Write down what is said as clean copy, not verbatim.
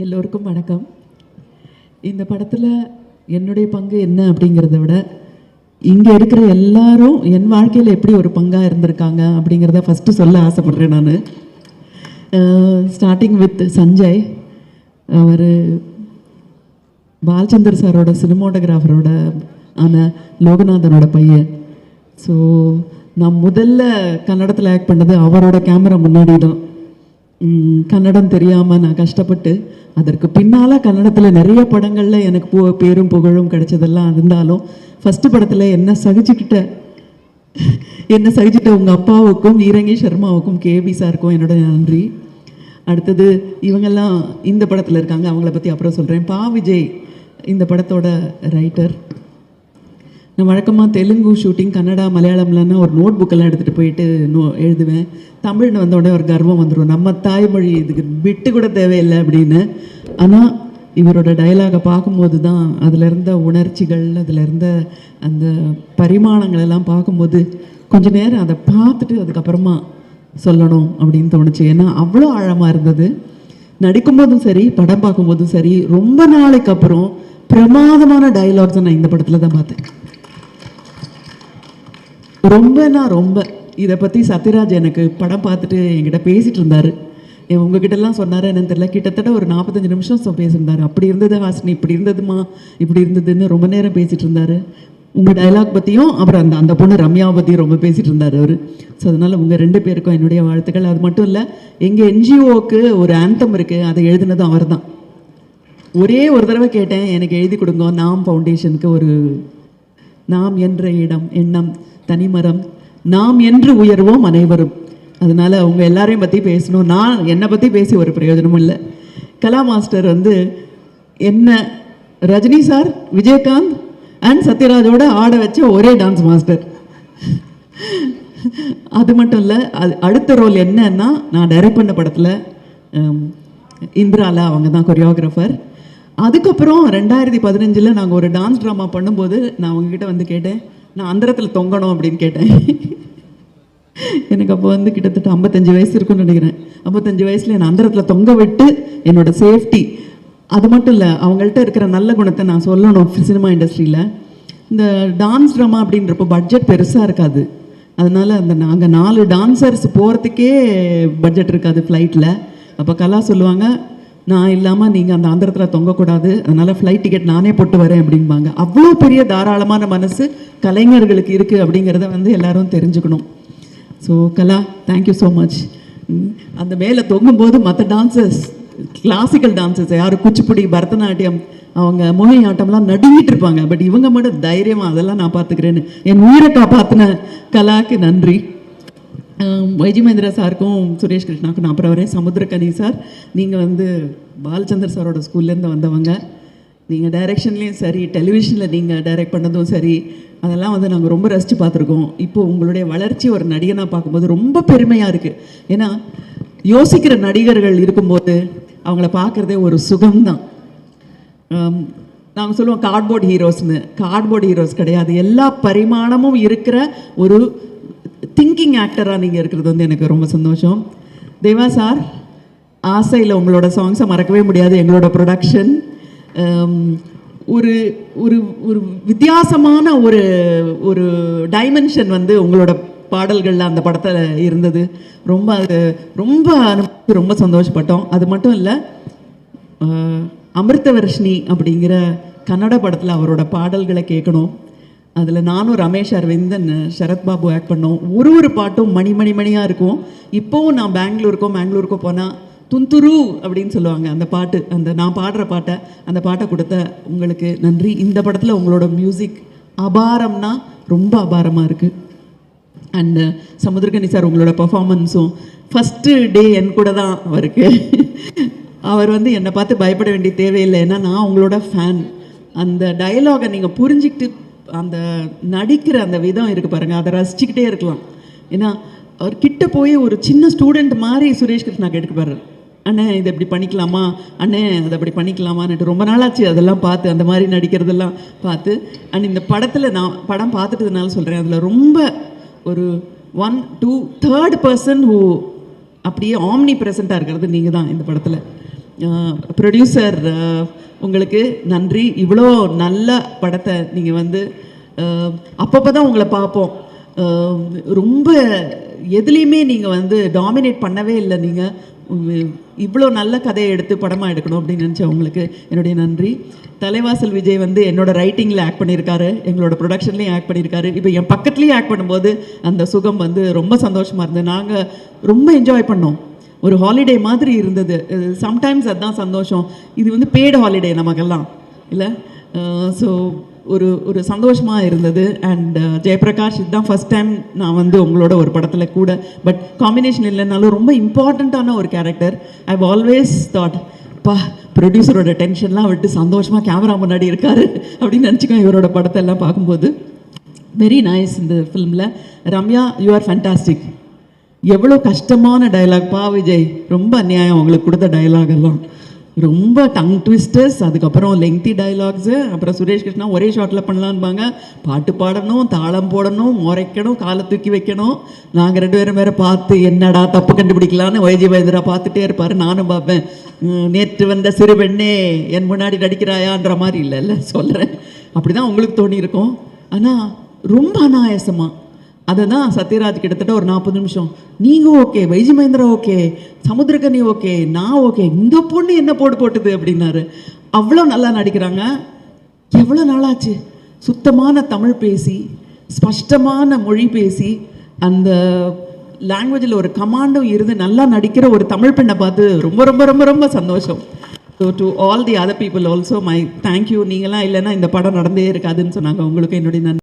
எல்லோருக்கும் வணக்கம். இந்த படத்தில் என்னுடைய பங்கு என்ன அப்படிங்கிறத விட இங்கே இருக்கிற எல்லாரும் என் வாழ்க்கையில் எப்படி ஒரு பங்காக இருந்திருக்காங்க அப்படிங்கிறத ஃபஸ்ட்டு சொல்ல ஆசைப்பட்றேன். நான் ஸ்டார்டிங் வித் சஞ்சய். அவர் பாலச்சந்தர் சாரோட சினிமோட்டோகிராஃபரோட ஆன லோகநாதனோட பையன். ஸோ நான் முதல்ல கன்னடத்தில் ஆக்ட் பண்ணது அவரோட கேமரா முன்னாடி தான். கன்னடம் தெரியாமல் நான் கஷ்டப்பட்டு அதற்கு பின்னால் கன்னடத்தில் நிறைய படங்களில் எனக்கு பேரும் புகழும் கிடைச்சதெல்லாம் இருந்தாலும் ஃபஸ்ட்டு படத்தில் என்ன சகிச்சுக்கிட்ட உங்கள் அப்பாவுக்கும் ஈரங்கி சர்மாவுக்கும் கேபி சாருக்கும் என்னோட நன்றி. அடுத்தது இவங்கெல்லாம் இந்த படத்தில் இருக்காங்க, அவங்கள பற்றி அப்புறம் சொல்கிறேன். பா விஜய் இந்த படத்தோட ரைட்டர். நான் வழக்கமாக தெலுங்கு ஷூட்டிங், கன்னடா, மலையாளம்லன்னா ஒரு நோட் புக்கெல்லாம் எடுத்துகிட்டு போயிட்டு எழுதுவேன். தமிழ்னு வந்தோடனே ஒரு கர்வம் வந்துடும், நம்ம தாய்மொழி இதுக்கு விட்டு கூட தேவையில்லை அப்படின்னு. ஆனால் இவரோட டைலாகை பார்க்கும்போது தான் அதில் இருந்த உணர்ச்சிகள், அதில் இருந்த அந்த பரிமாணங்கள் எல்லாம் பார்க்கும்போது கொஞ்சம் நேரம் அதை பார்த்துட்டு அதுக்கப்புறமா சொல்லணும் அப்படின்னு தோணுச்சு. ஏன்னா அவ்வளோ ஆழமாக இருந்தது. நடிக்கும்போதும் சரி, படம் பார்க்கும்போதும் சரி, ரொம்ப நாளைக்கு அப்புறம் பிரமாதமான டைலாக்ஸை நான் இந்த படத்தில் தான் பார்த்தேன். ரொம்ப இதை பற்றி சத்யராஜ் எனக்கு படம் பார்த்துட்டு என்கிட்ட பேசிகிட்டு இருந்தார். உங்ககிட்டலாம் சொன்னார் என்னன்னு தெரியல, கிட்டத்தட்ட ஒரு 45 நிமிஷம் பேசியிருந்தார். அப்படி இருந்தது ஹாசினி, இப்படி இருந்ததுமா, இப்படி இருந்ததுன்னு ரொம்ப நேரம் பேசிகிட்டு இருந்தார். உங்கள் டைலாக் பற்றியும் அப்புறம் அந்த பொண்ணு ரம்யாவை பற்றியும் ரொம்ப பேசிகிட்டு இருந்தார் அவர். ஸோ அதனால் உங்கள் 2 பேருக்கும் என்னுடைய வாழ்த்துக்கள். அது மட்டும் இல்லை, எங்கள் என்ஜிஓவுக்கு ஒரு ஆந்தம் இருக்குது, அதை எழுதினதும் அவர் தான். ஒரே ஒரு தடவை கேட்டேன், எனக்கு எழுதி கொடுங்க. நாம் ஃபவுண்டேஷனுக்கு ஒரு நாம் என்ற இடம், எண்ணம், தனிமரம், நாம் என்று உயர்வோம் அனைவரும். அதனால் அவங்க எல்லாரையும் பற்றி பேசணும். நான் என்னை பற்றி பேசி ஒரு பிரயோஜனமும் இல்லை. கலா மாஸ்டர் என்ன ரஜினி சார், விஜயகாந்த் அண்ட் சத்யராஜோட ஆட வச்ச ஒரே டான்ஸ் மாஸ்டர். அது மட்டும் இல்லை, அடுத்த ரோல் என்னன்னா, நான் டைரக்ட் பண்ண படத்தில் இந்திராலா அவங்க தான் கொரியோகிராஃபர். அதுக்கப்புறம் 2015 நாங்கள் ஒரு டான்ஸ் ட்ராமா பண்ணும்போது நான் அவங்கக்கிட்ட கேட்டேன், நான் அந்தரத்தில் தொங்கணும் அப்படின்னு கேட்டேன். எனக்கு அப்போ கிட்டத்தட்ட 55 வயசு இருக்குன்னு நினைக்கிறேன். 55 வயசில் என்னை அந்தரத்தில் தொங்க விட்டு என்னோடய சேஃப்டி. அது மட்டும் இல்லை, அவங்கள்ட்ட இருக்கிற நல்ல குணத்தை நான் சொல்லணும். சினிமா இண்டஸ்ட்ரியில் இந்த டான்ஸ் ட்ராமா அப்படின்றப்போ பட்ஜெட் பெருசாக இருக்காது. அதனால் நாங்கள் 4 டான்சர்ஸ் போகிறதுக்கே பட்ஜெட் இருக்காது ஃப்ளைட்டில். அப்போ கலா சொல்லுவாங்க, நான் இல்லாமல் நீங்கள் அந்த அந்தரத்தில் தொங்கக்கூடாது, அதனால் ஃப்ளைட் டிக்கெட் நானே போட்டு வரேன் அப்படிம்பாங்க. அவ்வளோ பெரிய தாராளமான மனசு கலைஞர்களுக்கு இருக்குது அப்படிங்கிறத எல்லாரும் தெரிஞ்சுக்கணும். ஸோ கலா, தேங்க்யூ ஸோ மச். அந்த மேலே தொங்கும்போது மற்ற டான்சர்ஸ், கிளாசிக்கல் டான்சர்ஸ் யாரும் குச்சிப்புடி, பரதநாட்டியம், அவங்க மோகினி ஆட்டம்லாம் நடுங்கிட்டு இருப்பாங்க. பட் இவங்க மட்டும் தைரியமாக அதெல்லாம் நான் பார்த்துக்கிறேன்னு என் உயிரை காப்பாற்றின கலாக்கு நன்றி. வைஜி மகேந்திரா சாருக்கும் சுரேஷ் கிருஷ்ணாவுக்கும் நான் அப்புறம் வரேன். சமுத்திரக்கனி சார், நீங்கள் பாலச்சந்தர் சாரோட ஸ்கூல்லேருந்து வந்தவங்க. நீங்கள் டைரெக்ஷன்லேயும் சரி, டெலிவிஷனில் நீங்கள் டைரக்ட் பண்ணதும் சரி, அதெல்லாம் நாங்கள் ரொம்ப ரசித்து பார்த்துருக்கோம். இப்போது உங்களுடைய வளர்ச்சி ஒரு நடிகனாக பார்க்கும்போது ரொம்ப பெருமையாக இருக்குது. ஏன்னா யோசிக்கிற நடிகர்கள் இருக்கும்போது அவங்கள பார்க்குறதே ஒரு சுகம்தான். நாங்கள் சொல்லுவோம் கார்ட்போர்ட் ஹீரோஸ்னு. கார்ட்போர்ட் ஹீரோஸ் கிடையாது, எல்லா பரிமாணமும் இருக்கிற ஒரு திங்கிங் ஆக்டராக நீங்கள் இருக்கிறது எனக்கு ரொம்ப சந்தோஷம். தேவா சார், ஆசையில் உங்களோட சாங்ஸை மறக்கவே முடியாது. எங்களோட ப்ரொடக்ஷன் ஒரு ஒரு ஒரு வித்தியாசமான ஒரு டைமென்ஷன் உங்களோட பாடல்களில் அந்த படத்தில் இருந்தது. ரொம்ப சந்தோஷப்பட்டோம். அது மட்டும் இல்லை, அமிர்தவர்ஷினி அப்படிங்கிற கன்னட படத்தில் அவரோட பாடல்களை கேட்கணும். அதில் நானும் ரமேஷ் அரவிந்தன், சரத்பாபு ஆக்ட் பண்ணோம். ஒரு பாட்டும் மணியாக இருக்கும். இப்போவும் நான் பெங்களூருக்கோ போனால் துந்துரு அப்படின்னு சொல்லுவாங்க அந்த பாட்டு. நான் பாடுற பாட்டை, அந்த பாட்டை கொடுத்த உங்களுக்கு நன்றி. இந்த படத்தில் உங்களோட மியூசிக் அபாரம்னா ரொம்ப அபாரமாக இருக்குது. அண்டு சமுத்திரகனி சார், உங்களோட பர்ஃபார்மன்ஸும் ஃபஸ்ட்டு டே என் கூட தான் அவருக்கு. அவர் என்னை பார்த்து பயப்பட வேண்டிய தேவையில்லை, ஏன்னா நான் உங்களோட ஃபேன். அந்த டயலாகை நீங்கள் புரிஞ்சிக்கிட்டு அந்த நடிக்கிற அந்த விதம் இருக்குது பாருங்கள், அதை ரசிச்சுக்கிட்டே இருக்கலாம். ஏன்னா அவர் கிட்ட போய் ஒரு சின்ன ஸ்டூடெண்ட் மாதிரி சுரேஷ் கிருஷ்ணா கேட்டுப்பாரு, அண்ணே இதை இப்படி பண்ணிக்கலாமா, அண்ணே அதை அப்படி பண்ணிக்கலாமான்னுட்டு. ரொம்ப நாளாச்சு அதெல்லாம் பார்த்து, அந்த மாதிரி நடிக்கிறதெல்லாம் பார்த்து. அண்ட் இந்த படத்தில் நான் படம் பார்த்துட்டதுனால சொல்கிறேன், அதில் ரொம்ப ஒரு 1, 2, 3rd பர்சன் ஹூ அப்படியே ஆம்னி ப்ரெசண்ட்டாக இருக்கிறது நீங்கள் தான் இந்த படத்தில். ப்ரொடியூசர் உங்களுக்கு நன்றி. இவ்வளோ நல்ல படத்தை நீங்கள் வந்து அப்பப்போ தான் உங்களை பார்ப்போம். ரொம்ப எதுலேயுமே நீங்கள் வந்து டாமினேட் பண்ணவே இல்லை. நீங்கள் இவ்வளோ நல்ல கதையை எடுத்து படமாக எடுக்கணும் அப்படின்னு நினச்சேன். உங்களுக்கு என்னுடைய நன்றி. தலைவாசல் விஜய் வந்து என்னோட ரைட்டிங்கில் ஆக்ட் பண்ணியிருக்காரு, எங்களோட ப்ரொடக்ஷன்லேயும் ஆக்ட் பண்ணியிருக்காரு. இப்போ என் பக்கத்துலேயும் ஆக்ட் பண்ணும்போது அந்த சுகம் வந்து ரொம்ப சந்தோஷமாக இருந்தது. நாங்கள் ரொம்ப என்ஜாய் பண்ணோம். ஒரு ஹாலிடே மாதிரி இருந்தது. சம்டைம்ஸ் அதுதான் சந்தோஷம். இது வந்து பெய்டு ஹாலிடே நமக்கெல்லாம் இல்லை. ஸோ ஒரு சந்தோஷமாக இருந்தது. அண்ட் ஜெயபிரகாஷ், இதுதான் ஃபஸ்ட் டைம் நான் வந்து உங்களோட ஒரு படத்தில் கூட, பட் காம்பினேஷன் இல்லைனாலும் ரொம்ப இம்பார்ட்டண்ட்டான ஒரு character. I have always thought, பா ப்ரொடியூசரோட டென்ஷன்லாம் விட்டு சந்தோஷமாக கேமரா முன்னாடி இருக்காரு அப்படின்னு நினச்சிக்கோங்க இவரோட படத்தை எல்லாம் பார்க்கும்போது. Very nice. இந்த ஃபிலிமில் ரம்யா, யூ ஆர் ஃபேண்டாஸ்டிக். எவ்வளோ கஷ்டமான டைலாக் பா விஜய், ரொம்ப அநியாயம் உங்களுக்கு கொடுத்த டைலாக் எல்லாம். ரொம்ப டங் ட்விஸ்டர்ஸ், அதுக்கப்புறம் லெங்தி டைலாக்ஸு. அப்புறம் சுரேஷ் கிருஷ்ணா ஒரே ஷாட்டில் பண்ணலான்பாங்க. பாட்டு பாடணும், தாளம் போடணும், முறைக்கணும், காலை தூக்கி வைக்கணும். நாங்கள் 2 பேரும் வேறு பார்த்து என்னடா தப்பு கண்டுபிடிக்கலான்னு வைஜி வைத்தியரா பார்த்துட்டே இருப்பார். நானும் பார்ப்பேன். நேற்று வந்த சிறு பெண்ணே என் முன்னாடி நடிக்கிறாயான்ற மாதிரி இல்லை சொல்கிறேன். அப்படி தான் உங்களுக்கு தோணி இருக்கும். ஆனால் ரொம்ப அனாயாசமாக அதை தான் சத்யராஜ் கிட்டத்தட்ட ஒரு 40 நிமிஷம், நீங்கள் okay, YG Mahendra okay, Samuthirakani okay, நான் ஓகே, இந்த பொண்ணு என்ன போட்டுது அப்படின்னாரு. அவ்வளோ நல்லா நடிக்கிறாங்க. எவ்வளோ நாளாச்சு சுத்தமான தமிழ் பேசி, ஸ்பஷ்டமான மொழி பேசி, அந்த லாங்குவேஜில் ஒரு கமாண்டும் இருந்து நல்லா நடிக்கிற ஒரு தமிழ் பெண்ணை பார்த்து ரொம்ப ரொம்ப ரொம்ப ரொம்ப சந்தோஷம். So to all the other people also my thank you. நீங்களாம் இல்லைன்னா இந்த படம் நடந்தே இருக்காதுன்னு சொன்னாங்க. உங்களுக்கு என்னுடைய நன்றி.